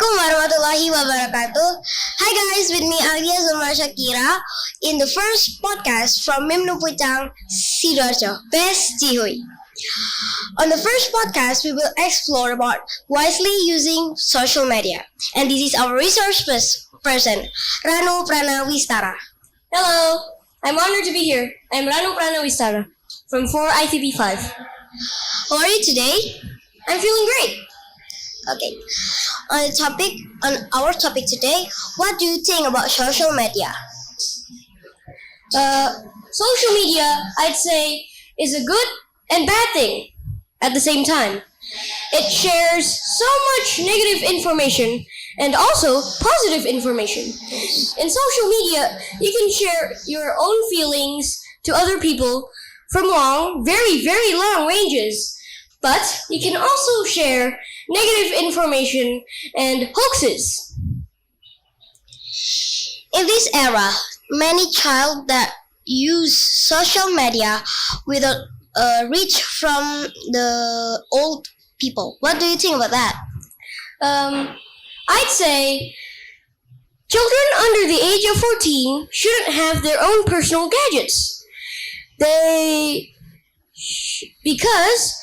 Assalamualaikum warahmatullahi wabarakatuh. Hi guys, with me ALIYAH ZUMMAR in the first podcast from Mimnu Pucang, Sidoarjo, Best Jihui. On the first podcast, we will explore about wisely using social media. And this is our resource person, RANU PRANA. Hello, I'm honored to be here. I'm RANU PRANA from 4ITP.5. How are you today? I'm feeling great. Okay. On our topic today, what do you think about social media? Social media, I'd say, is a good and bad thing at the same time. It shares so much negative information and also positive information. In social media, you can share your own feelings to other people from very, very long ranges. But you can also share negative information and hoaxes. In this era, many child that use social media without reach from the old people. What do you think about that? I'd say children under the age of 14 shouldn't have their own personal gadgets. Because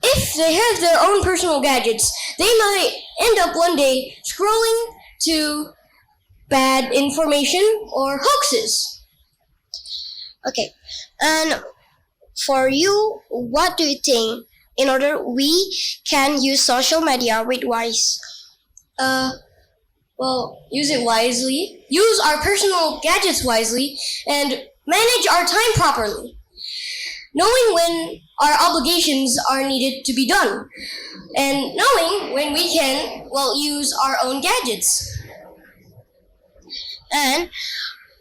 if they have their own personal gadgets, they might end up one day scrolling to bad information or hoaxes. Okay, and for you, what do you think in order we can use social media with wise? Well, use it wisely, use our personal gadgets wisely, and manage our time properly. Knowing when our obligations are needed to be done, and knowing when we can, use our own gadgets. And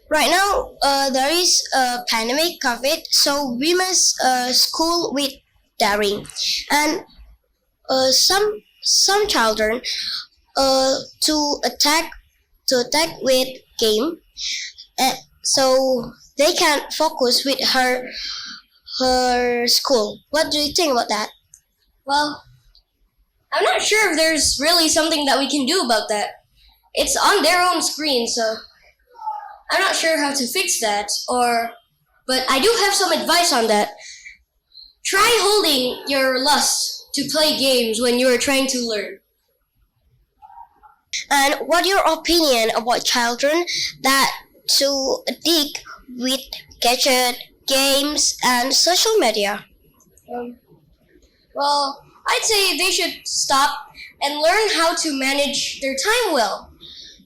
right now, there is a pandemic COVID, so we must school with daring, and some children to attack with game, so they can focus with her school. What do you think about that? Well, I'm not sure if there's really something that we can do about that. It's on their own screen, so I'm not sure how to fix that, but I do have some advice on that. Try holding your lust to play games when you are trying to learn. And what your opinion about children that to addict with gadget, games, and social media? I'd say they should stop and learn how to manage their time well.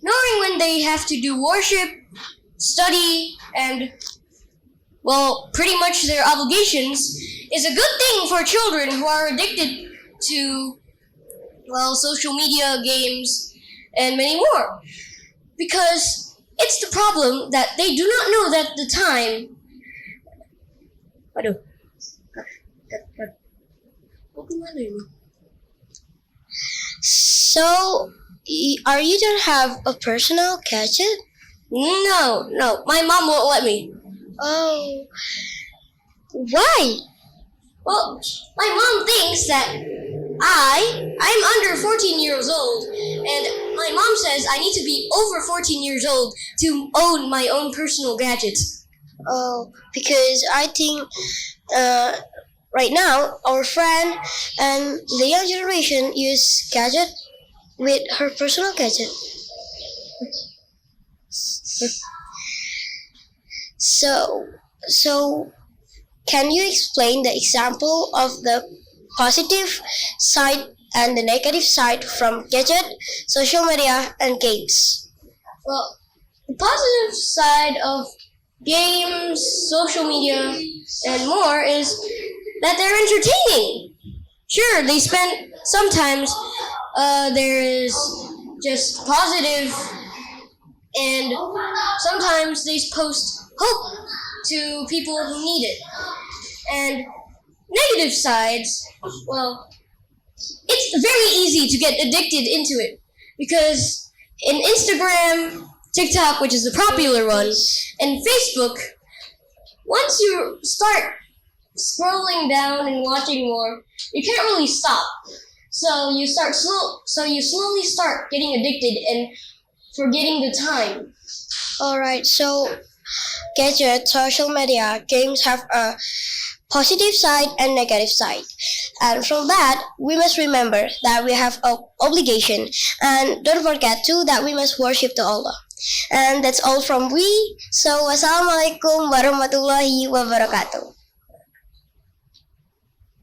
Knowing when they have to do worship, study, and, pretty much their obligations is a good thing for children who are addicted to, social media, games, and many more. Because it's the problem that they do not know that the time. Aduh. So, are you don't have a personal gadget? No. My mom won't let me. Oh, why? Well, my mom thinks that I'm under 14 years old, and my mom says I need to be over 14 years old to own my own personal gadgets. Oh, because I think right now our friend and the young generation use gadget with her personal gadget. So can you explain the example of the positive side and the negative side from gadget, social media, and games? Well, the positive side of games, social media, and more is that they're entertaining. Sure, they spend sometimes there is just positive, and sometimes they post hope to people who need it. And negative sides, it's very easy to get addicted into it because in Instagram, TikTok, which is the popular one, and Facebook, once you start scrolling down and watching more, you can't really stop. So you slowly start getting addicted and forgetting the time. Alright, so gadgets, social media, games have a positive side and negative side. And from that, we must remember that we have an obligation. And don't forget too that we must worship to Allah. And that's all from we. So, wassalamualaikum warahmatullahi wabarakatuh.